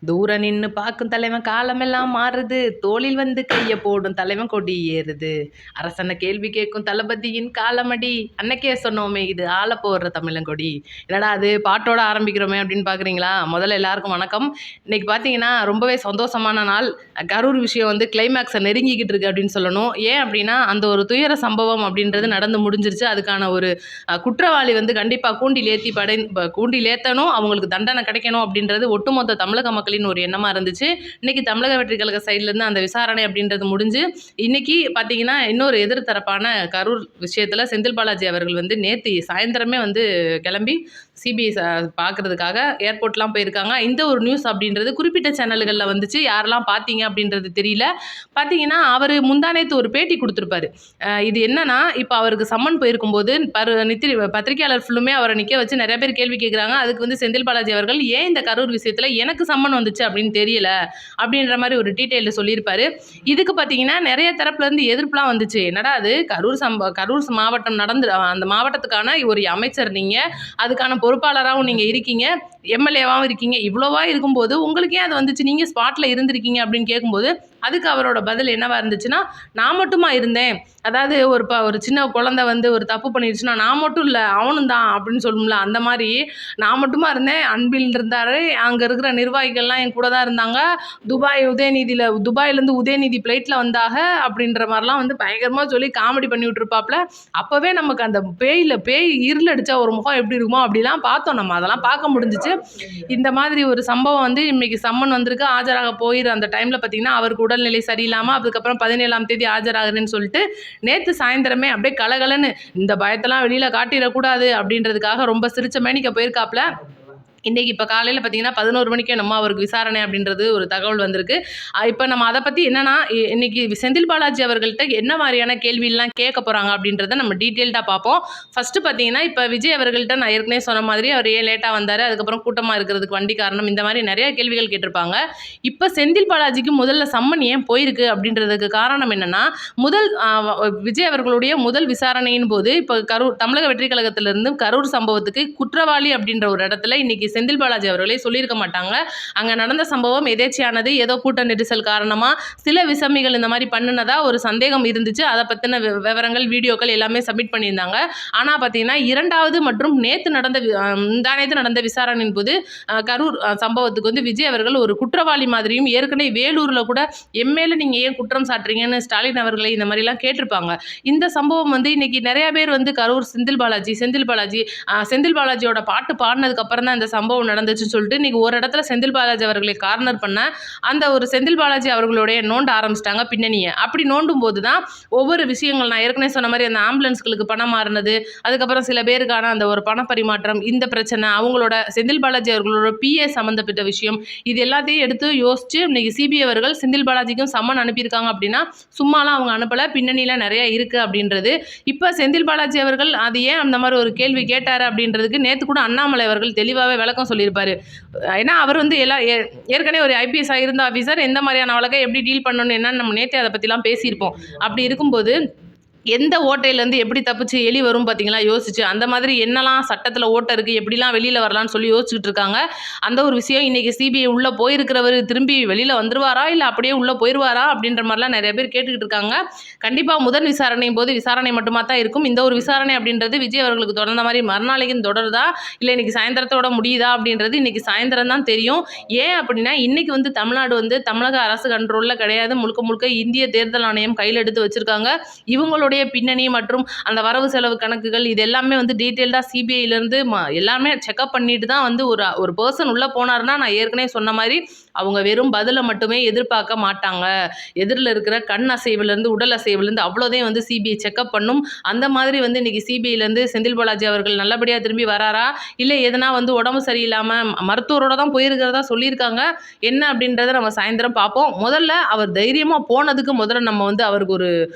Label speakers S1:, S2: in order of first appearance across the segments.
S1: தூர நின்னு பார்க்கும் தலைவன் காலமெல்லாம் மாறுது, தோளில் வந்து கைய போடும் தலைவன் கொடி ஏறுது, அரசன கேள்வி கேட்கும் தளபதியின் காலமடி, அன்னைக்கே சொன்னோமே இது ஆள போடுற தமிழங்கொடி. என்னடா அது பாட்டோட ஆரம்பிக்கிறோமே அப்படின்னு பார்க்குறீங்களா? முதல்ல எல்லாருக்கும் வணக்கம். இன்னைக்கு பார்த்தீங்கன்னா ரொம்பவே சந்தோஷமான நாள். கரூர் விஷயம் வந்து கிளைமேக்ஸை நெருங்கிக்கிட்டு இருக்கு அப்படின்னு சொல்லணும். ஏன் அப்படின்னா அந்த ஒரு துயர சம்பவம் அப்படின்றது நடந்து முடிஞ்சிருச்சு. அதுக்கான ஒரு குற்றவாளி வந்து கண்டிப்பாக கூண்டில் ஏற்றணும், அவங்களுக்கு தண்டனை கிடைக்கணும் அப்படின்றது ஒட்டுமொத்த தமிழக மக்களின் ஒரு எண்ணமாக இருந்துச்சு. இன்னைக்கு தமிழக வெற்றி கழக சைட்லேருந்து அந்த விசாரணை அப்படின்றது முடிஞ்சு இன்னைக்கு பார்த்தீங்கன்னா இன்னொரு எதிர்த்தரப்பான கரூர் விஷயத்தில் செந்தில் பாலாஜி அவர்கள் வந்து நேற்று சாயந்தரமே வந்து கிளம்பி சிபிஐ பார்க்கறதுக்காக ஏர்போர்ட்லாம் போயிருக்காங்க. இந்த ஒரு நியூஸ் அப்படின்றது குறிப்பிட்ட சேனல்களில் வந்துச்சு. யாரெல்லாம் பார்த்தீங்க அப்படின்றது தெரியல. பார்த்தீங்கன்னா அவர் முந்தானேத்து ஒரு பேட்டி கொடுத்துருப்பாரு. இது என்னன்னா இப்போ அவருக்கு சம்மன் போயிருக்கும்போது பத்திரிகையாளர் ஃபுல்லுமே அவரை நிற்க வச்சு நிறைய பேர் கேள்வி கேட்குறாங்க. அதுக்கு வந்து செந்தில் பாலாஜி அவர்கள் ஏன் இந்த கரூர் விஷயத்தில் எனக்கு சம்மன் வந்துச்சு அப்படின்னு தெரியல அப்படின்ற மாதிரி ஒரு டீட்டெயிலில் சொல்லியிருப்பாரு. இதுக்கு பார்த்தீங்கன்னா நிறைய தரப்புலேருந்து எதிர்ப்புலாம் வந்துச்சு. என்னடா அது கரூர் மாவட்டம் அந்த மாவட்டத்துக்கான ஒரு அமைச்சர் நீங்கள், அதுக்கான பொறுப்பாளராகவும் நீங்கள் இருக்கீங்க, எம்எல்ஏவாகவும் இருக்கீங்க, இவ்வளோவா இருக்கும்போது உங்களுக்கு ஏன் அது வந்துச்சு, நீங்கள் ஸ்பாட்டில் இருந்திருக்கீங்க அப்படின்னு கேட்கும்போது அதுக்கு அவரோட பதில் என்னவா இருந்துச்சுன்னா, நான் மட்டுமா இருந்தேன், அதாவது ஒரு சின்ன குழந்தை வந்து ஒரு தப்பு பண்ணிடுச்சுன்னா நான் மட்டும் இல்லை அவனும் தான் அப்படின்னு சொல்லும்ல, அந்த மாதிரி நான் மட்டுமா இருந்தேன், அன்பில் இருந்தார், அங்கே இருக்கிற நிர்வாகிகள்லாம் என் கூட தான் இருந்தாங்க, துபாயிலேருந்து உதயநிதி ஃப்ளைட்டில் வந்தாக அப்படின்ற மாதிரிலாம் வந்து பயங்கரமாக சொல்லி காமெடி பண்ணி விட்டுருப்பாப்புல. அப்போவே நமக்கு அந்த பேய் இருள் அடித்தா ஒரு முகம் எப்படி இருக்குமோ அப்படிலாம் பார்த்தோம், நம்ம அதெல்லாம் பார்க்க முடிஞ்சிச்சு. இந்த மாதிரி ஒரு சம்பவம் வந்து இன்னைக்கு சம்மன் வந்திருக்கு, ஆஜராக போயிரு. அந்த டைமில் பார்த்தீங்கன்னா அவருக்கு உடல்நிலை சரியில்லாமல் அதுக்கப்புறம் 17ஆம் தேதி ஆஜராகிறேன்னு சொல்லிட்டு நேற்று சாயந்தரமே அப்படியே கலகலன்னு இந்த பயத்தெல்லாம் வெளியில் காட்டிடக்கூடாது அப்படின்றதுக்காக ரொம்ப சிரிச்ச மேனிக்க போயிருக்காப்புல. இன்றைக்கி இப்போ காலையில் பார்த்தீங்கன்னா 11 மணிக்கே நம்ம அவருக்கு விசாரணை அப்படின்றது ஒரு தகவல் வந்திருக்கு. இப்போ நம்ம அதை பற்றி என்னென்னா இன்றைக்கி செந்தில் பாலாஜி அவர்கள்ட்ட என்ன மாதிரியான கேள்வியெல்லாம் கேட்க போகிறாங்க அப்படின்றத நம்ம டீட்டெயில்டாக பார்ப்போம். ஃபஸ்ட்டு பார்த்தீங்கன்னா இப்போ விஜய் அவர்கள்ட்ட நான் ஏற்கனவே சொன்ன மாதிரி அவர் ஏன் லேட்டாக வந்தார், அதுக்கப்புறம் கூட்டமாக இருக்கிறதுக்கு வண்டி காரணம், இந்த மாதிரி நிறைய கேள்விகள் கேட்டிருப்பாங்க. இப்போ செந்தில் பாலாஜிக்கு முதல்ல சம்மன் ஏன் போயிருக்கு அப்படின்றதுக்கு காரணம் என்னென்னா, விஜய் அவர்களுடைய முதல் விசாரணையின் போது இப்போ தமிழக வெற்றி கழகத்திலிருந்து கரூர் சம்பவத்துக்கு குற்றவாளி அப்படின்ற ஒரு இடத்துல இன்றைக்கி செந்தில் பாலாஜி அவர்களே சொல்லியிருக்க மாட்டாங்க. அங்கே நடந்த சம்பவம் எதேச்சியானது, ஏதோ கூட்ட நெரிசல் காரணமாக சில விசமிகள் இந்த மாதிரி பண்ணினதா ஒரு சந்தேகம் இருந்துச்சு. அதை பற்றின விவரங்கள், வீடியோக்கள் எல்லாமே சப்மிட் பண்ணியிருந்தாங்க. ஆனால் பார்த்தீங்கன்னா இரண்டாவது மற்றும் நேற்று நடந்த விசாரணையின் போது கரூர் சம்பவத்துக்கு வந்து விஜய் அவர்கள் ஒரு குற்றவாளி மாதிரியும், ஏற்கனவே வேலூரில் கூட எம்மேல நீங்கள் ஏன் குற்றம் சாட்டுறீங்கன்னு ஸ்டாலின் அவர்களை இந்த மாதிரிலாம் கேட்டிருப்பாங்க. இந்த சம்பவம் வந்து இன்னைக்கு நிறைய பேர் வந்து கரூர் செந்தில் பாலாஜியோட பாட்டு பாடினதுக்கு அப்புறம் தான் இந்த சம்பவம் நடந்துச்சுன்னு சொல்லிட்டு இன்றைக்கி ஒரு இடத்துல செந்தில் பாலாஜி அவர்களை கார்னர் பண்ண அந்த ஒரு செந்தில் பாலாஜி அவர்களுடைய நோண்ட ஆரம்பிச்சிட்டாங்க பின்னணியை. அப்படி நோண்டும் போது தான் ஒவ்வொரு விஷயங்கள், நான் ஏற்கனவே சொன்ன மாதிரி அந்த ஆம்புலன்ஸ்களுக்கு பணம் மாறினது, அதுக்கப்புறம் சில பேருக்கான அந்த ஒரு பண பரிமாற்றம், இந்த பிரச்சனை, அவங்களோட செந்தில் பாலாஜி அவர்களோட பிஏ சம்மந்தப்பட்ட விஷயம், இது எல்லாத்தையும் எடுத்து யோசிச்சு இன்னைக்கு சிபிஐ அவர்கள் செந்தில் பாலாஜிக்கும் சம்மன் அனுப்பியிருக்காங்க. அப்படின்னா சும்மாலாம் அவங்க அனுப்பலை, பின்னணியில் நிறைய இருக்குது அப்படின்றது. இப்போ செந்தில் பாலாஜி அவர்கள் அது ஏன் அந்த மாதிரி ஒரு கேள்வி கேட்டார் அப்படின்றதுக்கு நேற்று கூட அண்ணாமலை அவர்கள் தெளிவாகவே விளக்கம் சொல்லியிருப்பாரு. ஏன்னா அவர் வந்து ஏற்கனவே ஒரு ஐபிஎஸ் இருந்த ஆஃபீஸர், எந்த மாதிரியான வழக்கை எப்படி டீல் பண்ணணும் என்னன்னு நம்ம நேற்றே அதை பற்றிலாம் பேசியிருப்போம். அப்படி இருக்கும்போது எந்த ஓட்டையிலேருந்து எப்படி தப்பிச்சு எலி வரும் பார்த்தீங்களா, யோசிச்சு அந்த மாதிரி என்னெல்லாம் சட்டத்தில் ஓட்டை இருக்குது, எப்படிலாம் வெளியில் வரலான்னு சொல்லி யோசிச்சுட்டு இருக்காங்க. அந்த ஒரு விஷயம் இன்றைக்கி சிபிஐ உள்ளே போயிருக்கிறவர் திரும்பி வெளியில் வந்துருவாரா இல்லை அப்படியே உள்ளே போயிடுவாரா அப்படின்ற மாதிரிலாம் நிறைய பேர் கேட்டுக்கிட்டு இருக்காங்க. கண்டிப்பாக முதல் விசாரணையும் போது விசாரணை மட்டுமா தான் இருக்கும். இந்த ஒரு விசாரணை அப்படின்றது விஜய் அவர்களுக்கு தொடர்ந்த மாதிரி மறுநாளைக்கும் தொடருதா இல்லை இன்றைக்கி சாயந்தரத்தோட முடியுதா அப்படின்றது இன்றைக்கி சாயந்தரம் தான் தெரியும். ஏன் அப்படின்னா இன்றைக்கி வந்து தமிழ்நாடு வந்து தமிழக அரசு கண்ட்ரோலில் கிடையாது, முழுக்க முழுக்க இந்திய தேர்தல் ஆணையம் கையில் எடுத்து வச்சுருக்காங்க. இவங்களுடைய பின்னணி மற்றும் அந்த வரவு செலவு கணக்குகள் இது எல்லாமே வந்து டீட்டெயில்டாக சிபிஐலேருந்து எல்லாமே செக்அப் பண்ணிட்டு தான் வந்து ஒரு பர்சன் உள்ளே போனார்னா, நான் ஏற்கனவே சொன்ன மாதிரி அவங்க வெறும் பதிலை மட்டுமே எதிர்பார்க்க மாட்டாங்க. எதிரில் இருக்கிற கண் அசைவுலேருந்து உடல் அசைவுலேருந்து அவ்வளோதையும் வந்து சிபிஐ செக்அப் பண்ணும். அந்த மாதிரி வந்து இன்றைக்கி சிபிஐலேருந்து செந்தில் பாலாஜி அவர்கள் நல்லபடியாக திரும்பி வராரா, இல்லை எதனா வந்து உடம்பு சரியில்லாமல் மருத்துவரோட தான் போயிருக்கிறதா சொல்லியிருக்காங்க. என்ன அப்படின்றத நம்ம சாயந்தரம் பார்ப்போம். முதல்ல அவர் தைரியமாக போனதுக்கு முதல்ல நம்ம வந்து அவருக்கு ஒரு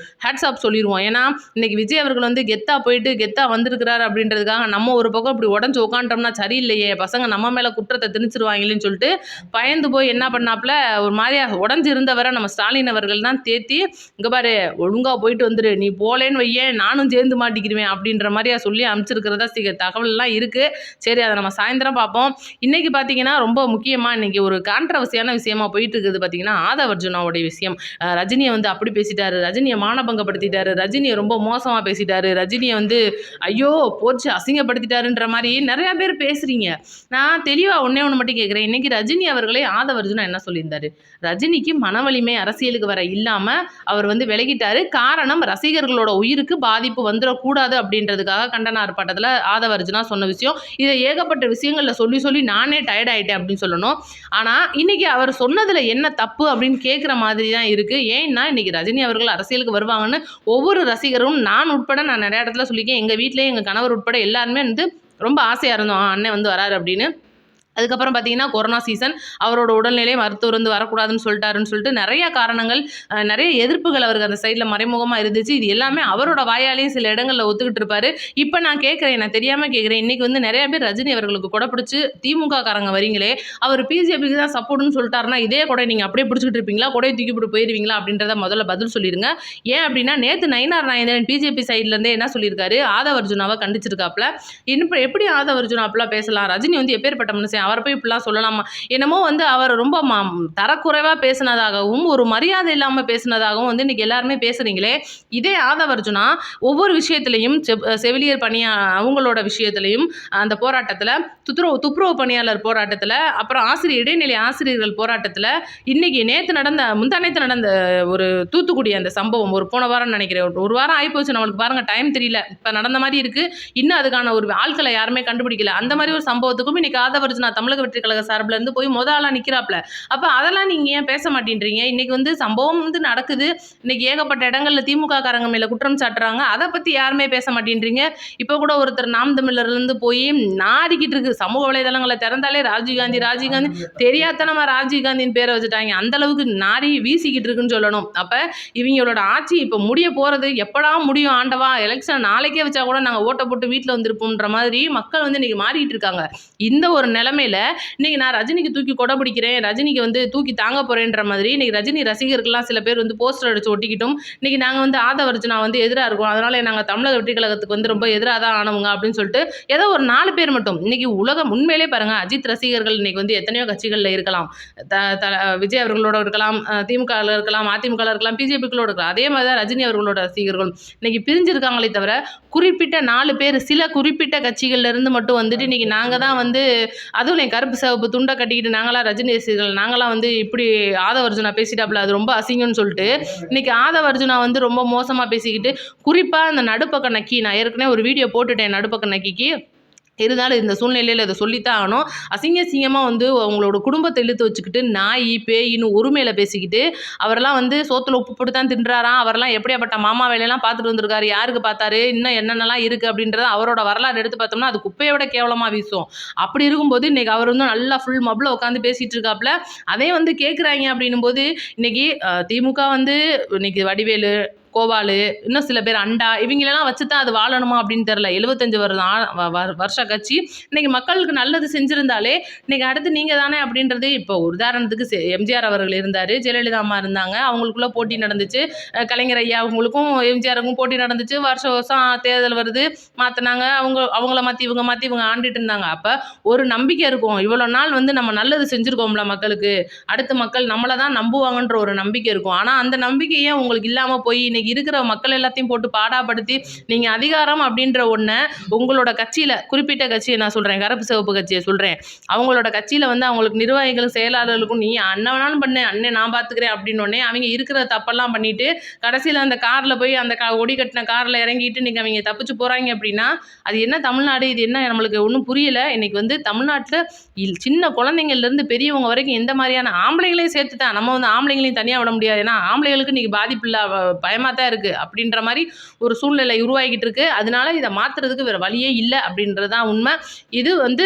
S1: ஹேட்ஸ் ஆஃப் சொல்லிடுவோம். ஏன்னா இன்னைக்கு விஜய் அவர்கள் வந்து கெத்தா போயிட்டு கெத்தா வந்திருக்கிறாரு அப்படின்றதுக்காக நம்ம ஒரு பக்கம் இப்படி உடஞ்சு உட்காண்டோம்னா சரியில்லையே, பசங்க நம்ம மேலே குற்றத்தை திணிச்சிருவாங்களேன்னு சொல்லிட்டு பயந்து போய் போய் என்ன பண்ணாப்புல ஒரு மாதிரியா உடஞ்சு இருந்தவரை நம்ம ஸ்டாலின் அவர்கள் தான் தேத்தி, இங்கே பாரு ஒழுங்காக போயிட்டு வந்துரு, நீ போலேன்னு வையேன் நானும் சேர்ந்து மாட்டிக்கிடுவேன் அப்படின்ற மாதிரியா சொல்லி அனுப்பிச்சிருக்கிறதா தகவல்லாம் இருக்குது. சரி, அதை நம்ம சாயந்தரம் பார்ப்போம். இன்றைக்கி பார்த்தீங்கன்னா ரொம்ப முக்கியமாக இன்றைக்கி ஒரு கான்ட்ரவர்சியான விஷயமா போயிட்டு இருக்குது. பார்த்தீங்கன்னா ஆதவ் அர்ஜுனாவுடைய விஷயம். ரஜினியை வந்து அப்படி பேசிட்டாரு, ரஜினியை மானபங்கப்படுத்திட்டாரு, ரஜினியை ரொம்ப மோசமாக பேசிட்டாரு, ரஜினியை வந்து ஐயோ போச்சு அசிங்கப்படுத்திட்டாருன்ற மாதிரி நிறையா பேர் பேசுகிறீங்க. நான் தெளிவாக ஒன்றே ஒன்று மட்டும் கேட்குறேன். இன்றைக்கி ரஜினி அவர்களே ஆதவ் அர்ஜுனா என்ன சொல்லியிருந்தாரு? ரஜினிக்கு மனவலிமை அரசியலுக்கு வர இல்லாமல் அவர் வந்து விலகிட்டாரு. காரணம் ரசிகர்களோட உயிருக்கு பாதிப்பு வந்துடக்கூடாது அப்படின்றதுக்காக கண்டன ஆர்ப்பாட்டத்தில் ஆதவ் அர்ஜுனா சொன்ன விஷயம். இதை ஏகப்பட்ட விஷயங்களில் சொல்லி சொல்லி நானே டயர்ட் ஆகிட்டேன் அப்படின்னு சொல்லணும். ஆனால் இன்றைக்கி அவர் சொன்னதில் என்ன தப்பு அப்படின்னு கேட்குற மாதிரி தான் இருக்குது. ஏன்னா இன்றைக்கி ரஜினி அவர்கள் அரசியலுக்கு வருவாங்கன்னு ஒவ்வொரு ரசிகரும் நான் உட்பட நான் நிறைய இடத்துல சொல்லியிருக்கேன். எங்கள் வீட்டிலேயே எங்கள் கணவர் உட்பட எல்லாருமே வந்து ரொம்ப ஆசையாக இருந்தோம் அண்ணன் வந்து வராரு அப்படின்னு. அதுக்கப்புறம் பார்த்தீங்கன்னா கொரோனா சீசன், அவரோட உடல்நிலை மருத்துவர் வந்து வரக்கூடாதுன்னு சொல்லிட்டாருன்னு சொல்லிட்டு நிறைய காரணங்கள், நிறைய எதிர்ப்புகள் அவருக்கு அந்த சைடில் மறைமுகமாக இருந்துச்சு. இது எல்லாமே அவரோட வாயாலேயும் சில இடங்களில் ஒத்துக்கிட்டு இருப்பாரு. இப்போ நான் கேட்குறேன், நான் தெரியாமல் கேட்குறேன், இன்றைக்கி வந்து நிறைய பேர் ரஜினி அவர்களுக்கு கொடை பிடிச்சி திமுக காரங்க வரீங்களே, அவர் பிஜேபிக்கு தான் சப்போர்ட்னு சொல்லிட்டாருன்னா இதே கொடை நீங்கள் அப்படியே பிடிச்சிக்கிட்டு இருப்பீங்களா, கொடையை தூக்கி போட்டு போயிடுவீங்களா அப்படின்றத முதல்ல பதில் சொல்லிடுங்க. ஏன் அப்படின்னா நேற்று நயினார் நாகேந்திரன் பிஜேபி சைட்லேருந்தே என்ன சொல்லியிருக்காரு, ஆதவ் அர்ஜுனாவை கண்டிச்சிருக்காப்புல. இன்னும் எப்படி ஆதவ் அர்ஜுனா அப்படிலாம் பேசலாம், ரஜினி வந்து எப்பேற்பட்ட மனுஷன், அவரை போய் இப்படிலாம் சொல்லலாமா? என்னமோ வந்து அவர் ரொம்ப தரக்குறைவாக பேசினதாகவும் ஒரு மரியாதை இல்லாமல் பேசினதாகவும் வந்து இன்றைக்கி எல்லாருமே பேசுகிறீங்களே. இதே ஆதவ் அர்ஜுனா ஒவ்வொரு விஷயத்துலையும் செவிலியர் பணியா அவங்களோட விஷயத்துலையும் அந்த போராட்டத்தில் துப்புரவு பணியாளர் போராட்டத்தில், அப்புறம் இடைநிலை ஆசிரியர்கள் போராட்டத்தில், இன்றைக்கி முந்தானேத்து நடந்த ஒரு தூத்துக்குடி அந்த சம்பவம் ஒரு போன வாரம் நினைக்கிறேன், ஒரு வாரம் ஆகிப்போச்சு நம்மளுக்கு பாருங்கள், டைம் தெரியல, இப்போ நடந்த மாதிரி இருக்குது. இன்னும் அதுக்கான ஒரு ஆட்களை யாருமே கண்டுபிடிக்கல. அந்த மாதிரி ஒரு சம்பவத்துக்கும் இன்றைக்கி ஆதவ் அர்ஜுனா தமிழக வெற்றி கழக சார்பில் இருந்து போய் ஆளாக நிற்கிறாப்புல. அப்போ அதெல்லாம் நீங்கள் ஏன் பேச மாட்டேன்றீங்க? இன்றைக்கி வந்து சம்பவம் வந்து நடக்குது, இன்றைக்கி ஏகப்பட்ட இடங்களில் திமுக காரங்க மேலே குற்றம் சாட்டுறாங்க, அதை பற்றி யாருமே பேச மாட்டேன்றீங்க. இப்போ கூட ஒருத்தர் நாம் தமிழர்லேருந்து போய் நாடிக்கிட்டு இருக்கு, சமூக வலைதளங்களை திறந்தாலே ராஜீவ்காந்தி தெரியாதனமாக ராஜீவ்காந்தின்னு பேரை வச்சுட்டாங்க, அந்தளவுக்கு நாரி வீசிக்கிட்டு இருக்குன்னு சொல்லணும். அப்போ இவங்களோட ஆட்சி இப்போ முடிய போகிறது, எப்படா முடியும் ஆண்டவா, எலெக்ஷன் நாளைக்கே வச்சா கூட நாங்கள் ஓட்டை போட்டு வீட்டில் வந்துருப்போம்ன்ற மாதிரி மக்கள் வந்து இன்றைக்கி மாறிட்டு இருக்காங்க. இந்த ஒரு நிலைமையில் இன்றைக்கி நான் ரஜினிக்கு தூக்கி கொடை பிடிக்கிறேன், ரஜினிக்கு வந்து தூக்கி தாங்க போகிறேன்ற மாதிரி இன்றைக்கி ரஜினி ரசிகர்கள்லாம் சில பேர் வந்து போஸ்டர் அடித்து ஒட்டிக்கிட்டும், இன்றைக்கி நாங்கள் வந்து ஆதவ் அர்ஜுனா வந்து எதிராக இருக்கோம், அதனால் நாங்கள் தமிழக வெற்றி கழகத்துக்கு வந்து ரொம்ப எதிராக தான் ஆனவங்க அப்படின்னு சொல்லிட்டு ஏதோ ஒரு 4 பேர் மட்டும். இன்றைக்கி உலகம் உண்மையிலே பாருங்கள், அஜித் ரசிகர்கள் இன்றைக்கி வந்து எத்தனையோ கட்சிகளில் இருக்கலாம், விஜய் அவர்களோட இருக்கலாம், திமுகவில் இருக்கலாம், அதிமுகவில் இருக்கலாம், பிஜேபிக்குள்ளோட இருக்கலாம். அதே மாதிரி தான் ரஜினி அவர்களோட ரசிகர்கள் இன்றைக்கி பிரிஞ்சிருக்காங்களே தவிர குறிப்பிட்ட 4 பேர் சில குறிப்பிட்ட கட்சிகள்லேருந்து மட்டும் வந்துட்டு இன்றைக்கி நாங்கள் தான் வந்து அதுவும் கருப்பு சிவப்பு துண்டை கட்டிக்கிட்டு நாங்களாம் ரஜினி ரசிகர்கள், நாங்களாம் வந்து இப்படி ஆதவ் அர்ஜுனா பேசிட்டாப்புல, அது ரொம்ப அசிங்கம்னு சொல்லிட்டு இன்றைக்கி ஆதவ் அர்ஜுனா வந்து ரொம்ப மோசமாக பேசிக்கிட்டு, குறிப்பாக அந்த நடுப்பக்க நக்கி, நான் ஏற்கனவே ஒரு வீடியோ போட்டுட்டேன் நடுப்பக்க நக்கிக்கு, இருந்தாலும் இந்த சூழ்நிலையில் இதை சொல்லித்தான் ஆகணும். அசிங்கமாக வந்து அவங்களோட குடும்பத்தை இழுத்து வச்சுக்கிட்டு நாய் பேயின்னு உரிமையில பேசிக்கிட்டு, அவரெல்லாம் வந்து சோத்துல உப்பு போட்டு தான் தின்றாராம், அவரெல்லாம் எப்படியாப்பட்ட மாமா வேலையெல்லாம் பார்த்துட்டு வந்திருக்காரு, யாருக்கு பார்த்தாரு, இன்னும் என்னென்னலாம் இருக்குது அப்படின்றத அவரோட வரலாறு எடுத்து பார்த்தோம்னா அது குப்பையோட கேவலமாக வீசும். அப்படி இருக்கும்போது இன்றைக்கி அவர் வந்து நல்லா ஃபுல் மப்பில் உட்காந்து பேசிகிட்டு இருக்காப்புல. அதே வந்து கேட்குறாங்க அப்படின்னும் போது இன்றைக்கி திமுக வந்து இன்றைக்கி வடிவேலு, கோவாலு, இன்னும் சில பேர் அண்டா, இவங்களெல்லாம் வச்சு தான் அது வாழணுமா அப்படின்னு தெரில. 75 வருஷ கட்சி இன்றைக்கி மக்களுக்கு நல்லது செஞ்சுருந்தாலே இன்றைக்கி அடுத்து நீங்கள் தானே அப்படின்றது. இப்போ உதாரணத்துக்கு எம்ஜிஆர் அவர்கள் இருந்தார், ஜெயலலிதா அம்மா இருந்தாங்க, அவங்களுக்குள்ளே போட்டி நடந்துச்சு, கலைஞர் ஐயா அவங்களுக்கும் எம்ஜிஆருக்கும் போட்டி நடந்துச்சு, வருஷம் வருஷம் தேர்தல் வருது, மாற்றினாங்க, அவங்கள மாற்றி இவங்க ஆண்டுட்டு இருந்தாங்க. அப்போ ஒரு நம்பிக்கை இருக்கும், இவ்வளோ நாள் வந்து நம்ம நல்லது செஞ்சுருக்கோம்ல மக்களுக்கு, அடுத்து மக்கள் நம்மளை தான் நம்புவாங்கன்ற ஒரு நம்பிக்கை இருக்கும். ஆனால் அந்த நம்பிக்கையே உங்களுக்கு இல்லாமல் போய் இன்றைக்கி இருக்கிற மக்கள் எல்லாத்தையும் போட்டு பாடாப்படுத்தி நீங்கள் அதிகாரம் அப்படின்ற ஒன்றை உங்களோட கட்சியில், குறிப்பிட்ட கட்சியை நான் சொல்கிறேன், கருப்பு சிவப்பு கட்சியை சொல்கிறேன், அவங்களோட கட்சியில் வந்து அவங்களுக்கு நிர்வாகிகளும் செயலாளர்களுக்கும் நீ அண்ணன் வேணாலும் பண்ணு, அண்ணன் நான் பார்த்துக்கிறேன் அப்படின்னோடனே அவங்க இருக்கிற தப்பெல்லாம் பண்ணிவிட்டு கடைசியில் அந்த காரில் போய் அந்த ஒடி கட்டின காரில் இறங்கிட்டு நீங்கள் அவங்க தப்பிச்சு போகிறாங்க அப்படின்னா அது என்ன தமிழ்நாடு, இது என்ன நம்மளுக்கு ஒன்றும் புரியலை. இன்றைக்கி வந்து தமிழ்நாட்டில் சின்ன குழந்தைங்கள்லேருந்து பெரியவங்க வரைக்கும் எந்த மாதிரியான ஆம்பளைங்களையும் சேர்த்து தான், நம்ம வந்து ஆம்பளைங்களையும் தனியாக விட முடியாது, ஏன்னா ஆம்பளைகளுக்கு இன்றைக்கி பாதிப்பு இல்லை, பயமாக தான் இருக்குது அப்படின்ற மாதிரி ஒரு சூழ்நிலை உருவாகிட்டு இருக்குது. அதனால இதை மாற்றுறதுக்கு வேறு வழியே இல்லை அப்படின்றது தான் உண்மை. இது வந்து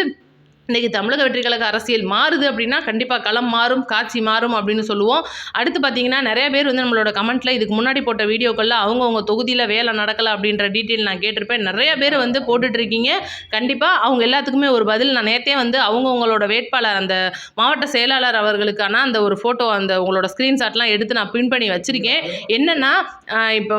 S1: இன்றைக்கி தமிழக வெற்றி கழக அரசியல் மாறுது அப்படின்னா கண்டிப்பாக களம் மாறும், காட்சி மாறும் அப்படின்னு சொல்லுவோம். அடுத்து பார்த்தீங்கன்னா நிறைய பேர் வந்து நம்மளோட கமெண்ட்டில் இதுக்கு முன்னாடி போட்ட வீடியோக்களில் அவங்கவுங்க தொகுதியில் வேலை நடக்கலை அப்படின்ற டீட்டெயில் நான் கேட்டிருப்பேன். நிறைய பேர் வந்து போட்டுட்ருக்கீங்க. கண்டிப்பாக அவங்க எல்லாத்துக்குமே ஒரு பதில் நான் நேற்றே வந்து அவங்கவுங்களோட வேட்பாளர் அந்த மாவட்ட செயலாளர் அவர்களுக்கான அந்த ஒரு ஃபோட்டோ அந்த உங்களோட ஸ்க்ரீன்ஷாட்லாம் எடுத்து நான் பிரிண்ட் பண்ணி வச்சுருக்கேன். என்னென்னா இப்போ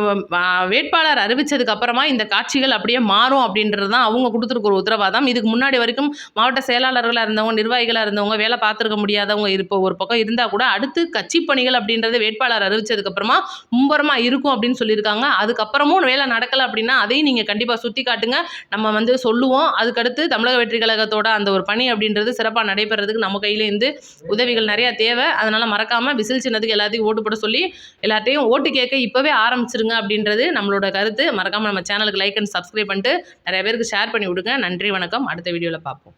S1: வேட்பாளர் அறிவித்ததுக்கு அப்புறமா இந்த காட்சிகள் அப்படியே மாறும் அப்படின்றது தான் அவங்க கொடுத்துருக்குற உத்தரவாதம். இதுக்கு முன்னாடி வரைக்கும் மாவட்ட செயலாளர்களாக இருந்தவங்க, நிர்வாகிகளாக இருந்தவங்க, வேலை பார்த்துருக்க முடியாதவங்க இப்போ ஒரு பக்கம் இருந்தால் கூட அடுத்து கட்சி பணிகள் அப்படின்றது வேட்பாளர் அறிவிச்சதுக்கப்புறமா மும்பரமாக இருக்கும் அப்படின்னு சொல்லியிருக்காங்க. அதுக்கப்புறமும் வேலை நடக்கலை அப்படின்னா அதையும் நீங்கள் கண்டிப்பாக சுட்டி காட்டுங்க. நம்ம வந்து சொல்லுவோம். அதுக்கடுத்து தமிழக வெற்றி கழகத்தோட அந்த ஒரு பணி அப்படின்றது சிறப்பாக நடைபெறதுக்கு நம்ம கையிலேருந்து உதவிகள் நிறையா தேவை. அதனால் மறக்காமல் விசில் சின்னத்துக்கு எல்லாத்தையும் ஓட்டு போட சொல்லி எல்லாத்தையும் ஓட்டு கேட்க இப்போவே ஆரம்பிச்சிருங்க அப்படின்றது நம்மளோட கருத்து. மறக்காமல் நம்ம சேனலுக்கு லைக் அண்ட் சப்ஸ்கிரைப் பண்ணிட்டு நிறைய பேருக்கு ஷேர் பண்ணி விடுங்க. நன்றி, வணக்கம். அடுத்த வீடியோவில் பார்ப்போம்.